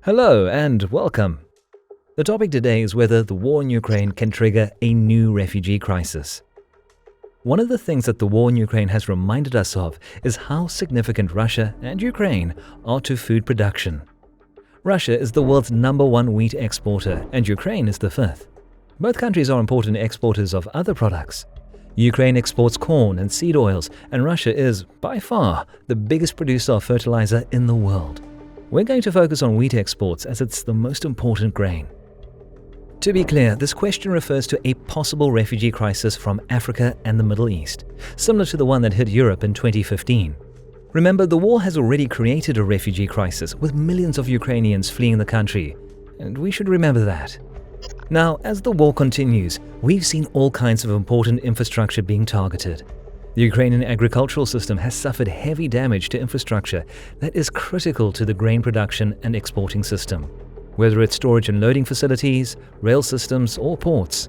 Hello and welcome. The topic today is whether the war in Ukraine can trigger a new refugee crisis. One of the things that the war in Ukraine has reminded us of is how significant Russia and Ukraine are to food production. Russia is the world's #1 wheat exporter and Ukraine is the fifth. Both countries are important exporters of other products. Ukraine exports corn and seed oils, and Russia is, by far, the biggest producer of fertilizer in the world. We're going to focus on wheat exports as it's the most important grain. To be clear, this question refers to a possible refugee crisis from Africa and the Middle East, similar to the one that hit Europe in 2015. Remember, the war has already created a refugee crisis with millions of Ukrainians fleeing the country, and we should remember that. Now, as the war continues, we've seen all kinds of important infrastructure being targeted. The Ukrainian agricultural system has suffered heavy damage to infrastructure that is critical to the grain production and exporting system, whether it's storage and loading facilities, rail systems, or ports.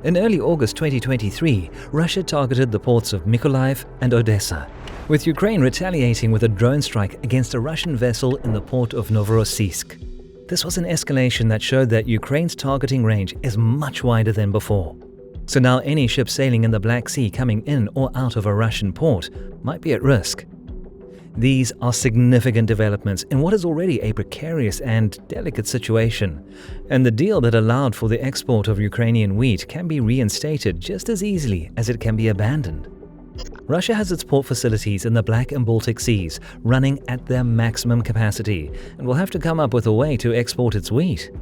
In early August 2023, Russia targeted the ports of Mykolaiv and Odessa, with Ukraine retaliating with a drone strike against a Russian vessel in the port of Novorossiysk. This was an escalation that showed that Ukraine's targeting range is much wider than before. So now any ship sailing in the Black Sea coming in or out of a Russian port might be at risk. These are significant developments in what is already a precarious and delicate situation, and the deal that allowed for the export of Ukrainian wheat can be reinstated just as easily as it can be abandoned. Russia has its port facilities in the Black and Baltic Seas running at their maximum capacity and will have to come up with a way to export its wheat.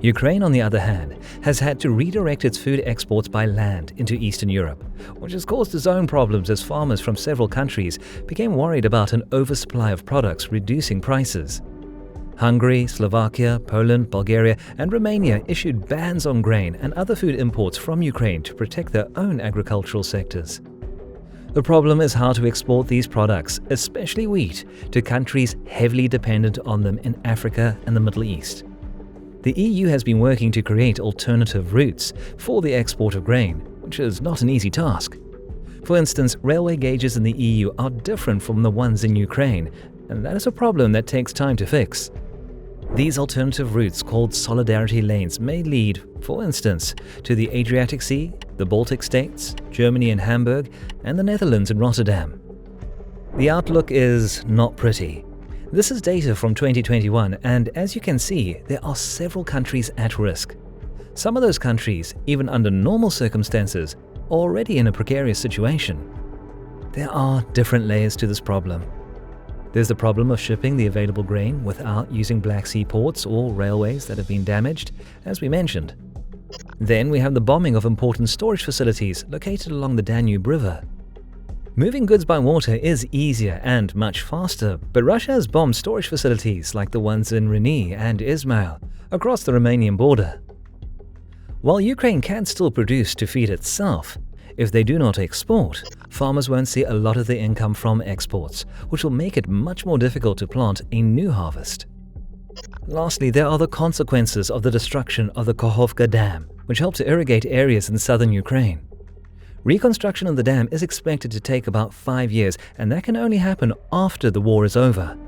Ukraine, on the other hand, has had to redirect its food exports by land into Eastern Europe, which has caused its own problems as farmers from several countries became worried about an oversupply of products reducing prices. Hungary, Slovakia, Poland, Bulgaria, and Romania issued bans on grain and other food imports from Ukraine to protect their own agricultural sectors. The problem is how to export these products, especially wheat, to countries heavily dependent on them in Africa and the Middle East. The EU has been working to create alternative routes for the export of grain, which is not an easy task. For instance, railway gauges in the EU are different from the ones in Ukraine, and that is a problem that takes time to fix. These alternative routes, called solidarity lanes, may lead, for instance, to the Adriatic Sea, the Baltic states, Germany and Hamburg, and the Netherlands and Rotterdam. The outlook is not pretty. This is data from 2021, and as you can see, there are several countries at risk. Some of those countries, even under normal circumstances, are already in a precarious situation. There are different layers to this problem. There's the problem of shipping the available grain without using Black Sea ports or railways that have been damaged, as we mentioned. Then we have the bombing of important storage facilities located along the Danube River. Moving goods by water is easier and much faster, but Russia has bombed storage facilities like the ones in Reni and Izmail across the Romanian border. While Ukraine can still produce to feed itself, if they do not export, farmers won't see a lot of their income from exports, which will make it much more difficult to plant a new harvest. Lastly, there are the consequences of the destruction of the Kakhovka Dam, which helped to irrigate areas in southern Ukraine. Reconstruction of the dam is expected to take about 5 years, and that can only happen after the war is over.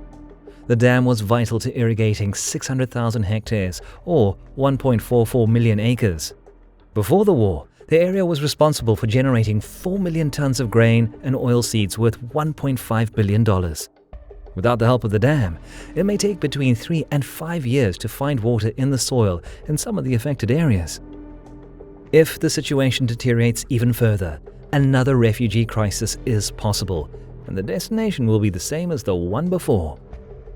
The dam was vital to irrigating 600,000 hectares, or 1.44 million acres. Before the war, the area was responsible for generating 4 million tons of grain and oilseeds worth $1.5 billion. Without the help of the dam, it may take between 3 and 5 years to find water in the soil in some of the affected areas. If the situation deteriorates even further, another refugee crisis is possible, and the destination will be the same as the one before,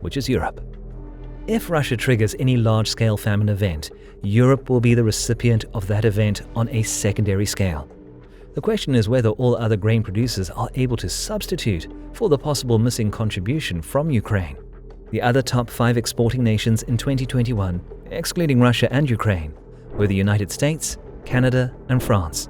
which is Europe. If Russia triggers any large-scale famine event, Europe will be the recipient of that event on a secondary scale. The question is whether all other grain producers are able to substitute for the possible missing contribution from Ukraine. The other top 5 exporting nations in 2021, excluding Russia and Ukraine, were the United States, Canada, and France.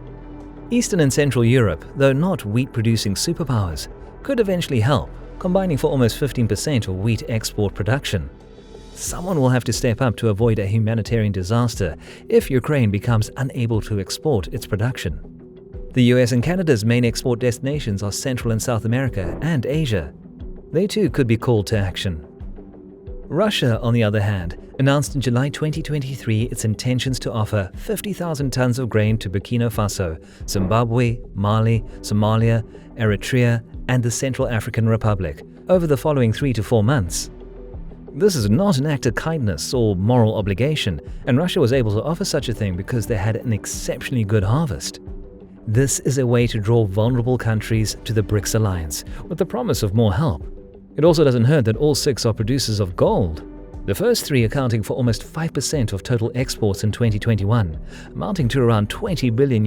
Eastern and Central Europe, though not wheat-producing superpowers, could eventually help, combining for almost 15% of wheat export production. Someone will have to step up to avoid a humanitarian disaster if Ukraine becomes unable to export its production. The US and Canada's main export destinations are Central and South America and Asia. They too could be called to action. Russia, on the other hand, announced in July 2023 its intentions to offer 50,000 tons of grain to Burkina Faso, Zimbabwe, Mali, Somalia, Eritrea, and the Central African Republic over the following 3 to 4 months. This is not an act of kindness or moral obligation, and Russia was able to offer such a thing because they had an exceptionally good harvest. This is a way to draw vulnerable countries to the BRICS alliance, with the promise of more help. It also doesn't hurt that all 6 are producers of gold, the first 3 accounting for almost 5% of total exports in 2021, amounting to around $20 billion.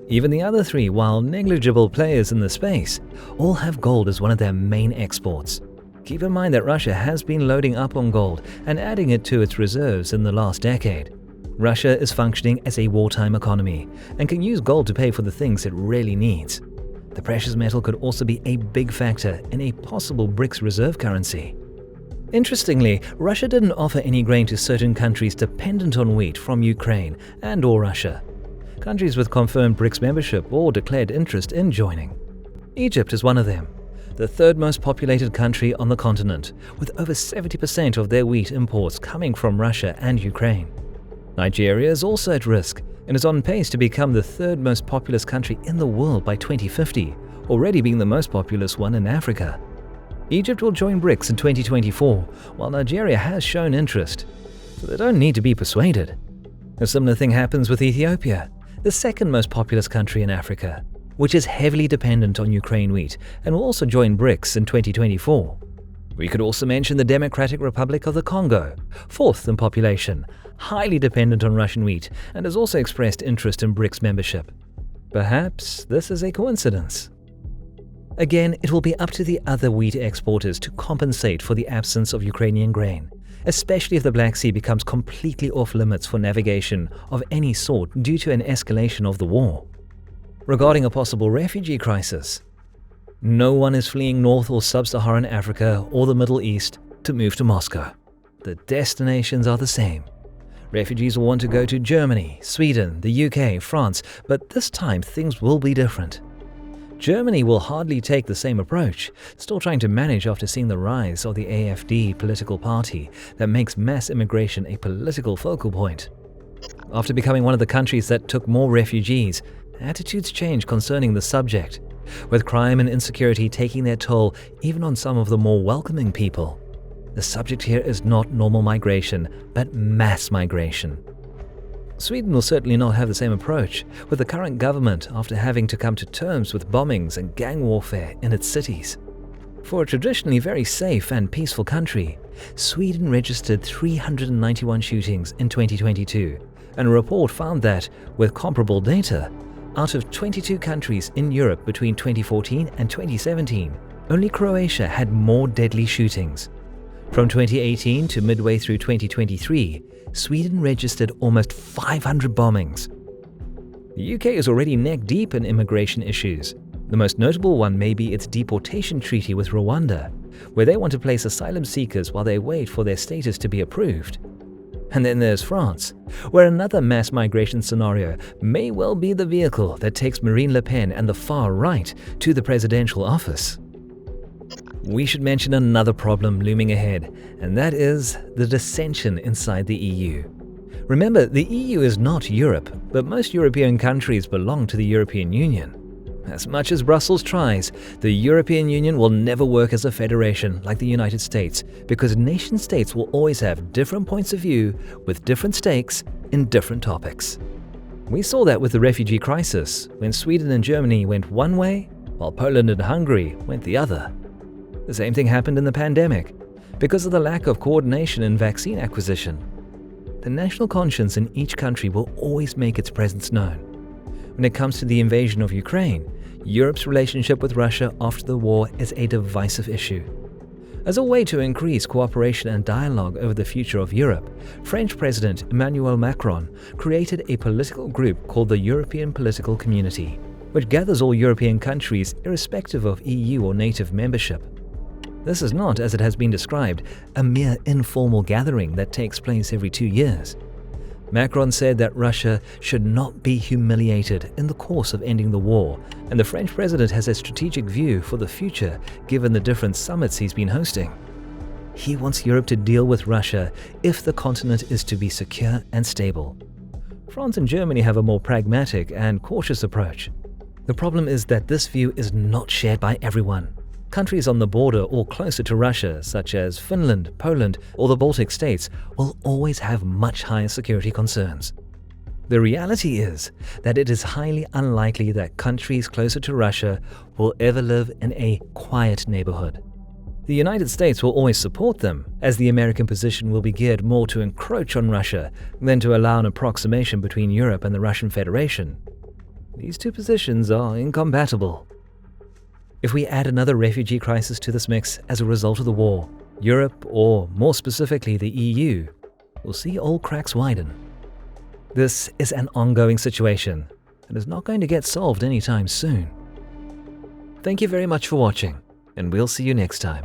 Even the other 3, while negligible players in the space, all have gold as one of their main exports. Keep in mind that Russia has been loading up on gold and adding it to its reserves in the last decade. Russia is functioning as a wartime economy and can use gold to pay for the things it really needs. The precious metal could also be a big factor in a possible BRICS reserve currency. Interestingly, Russia didn't offer any grain to certain countries dependent on wheat from Ukraine and/or Russia. Countries with confirmed BRICS membership or declared interest in joining. Egypt is one of them, the 3rd most populated country on the continent, with over 70% of their wheat imports coming from Russia and Ukraine. Nigeria is also at risk and is on pace to become the 3rd most populous country in the world by 2050, already being the most populous one in Africa. Egypt will join BRICS in 2024, while Nigeria has shown interest, so they don't need to be persuaded. A similar thing happens with Ethiopia, the 2nd most populous country in Africa, which is heavily dependent on Ukraine wheat and will also join BRICS in 2024. We could also mention the Democratic Republic of the Congo, 4th in population, highly dependent on Russian wheat, and has also expressed interest in BRICS membership. Perhaps this is a coincidence. Again, it will be up to the other wheat exporters to compensate for the absence of Ukrainian grain, especially if the Black Sea becomes completely off limits for navigation of any sort due to an escalation of the war. Regarding a possible refugee crisis, no one is fleeing North or Sub-Saharan Africa or the Middle East to move to Moscow. The destinations are the same. Refugees will want to go to Germany, Sweden, the UK, France, but this time things will be different. Germany will hardly take the same approach, still trying to manage after seeing the rise of the AfD political party that makes mass immigration a political focal point. After becoming one of the countries that took more refugees, attitudes change concerning the subject, with crime and insecurity taking their toll even on some of the more welcoming people. The subject here is not normal migration, but mass migration. Sweden will certainly not have the same approach, with the current government after having to come to terms with bombings and gang warfare in its cities. For a traditionally very safe and peaceful country, Sweden registered 391 shootings in 2022, and a report found that, with comparable data, out of 22 countries in Europe between 2014 and 2017, only Croatia had more deadly shootings. From 2018 to midway through 2023, Sweden registered almost 500 bombings. The UK is already neck-deep in immigration issues. The most notable one may be its deportation treaty with Rwanda, where they want to place asylum seekers while they wait for their status to be approved. And then there's France, where another mass migration scenario may well be the vehicle that takes Marine Le Pen and the far right to the presidential office. We should mention another problem looming ahead, and that is the dissension inside the EU. Remember, the EU is not Europe, but most European countries belong to the European Union. As much as Brussels tries, the European Union will never work as a federation like the United States, because nation-states will always have different points of view with different stakes in different topics. We saw that with the refugee crisis, when Sweden and Germany went one way, while Poland and Hungary went the other. The same thing happened in the pandemic, because of the lack of coordination in vaccine acquisition. The national conscience in each country will always make its presence known. When it comes to the invasion of Ukraine, Europe's relationship with Russia after the war is a divisive issue. As a way to increase cooperation and dialogue over the future of Europe, French President Emmanuel Macron created a political group called the European Political Community, which gathers all European countries irrespective of EU or NATO membership. This is not, as it has been described, a mere informal gathering that takes place every 2 years. Macron said that Russia should not be humiliated in the course of ending the war, and the French president has a strategic view for the future given the different summits he's been hosting. He wants Europe to deal with Russia if the continent is to be secure and stable. France and Germany have a more pragmatic and cautious approach. The problem is that this view is not shared by everyone. Countries on the border or closer to Russia, such as Finland, Poland, or the Baltic states, will always have much higher security concerns. The reality is that it is highly unlikely that countries closer to Russia will ever live in a quiet neighborhood. The United States will always support them, as the American position will be geared more to encroach on Russia than to allow an approximation between Europe and the Russian Federation. These two positions are incompatible. If we add another refugee crisis to this mix as a result of the war, Europe, or more specifically the EU, will see old cracks widen. This is an ongoing situation and is not going to get solved anytime soon. Thank you very much for watching, and we'll see you next time.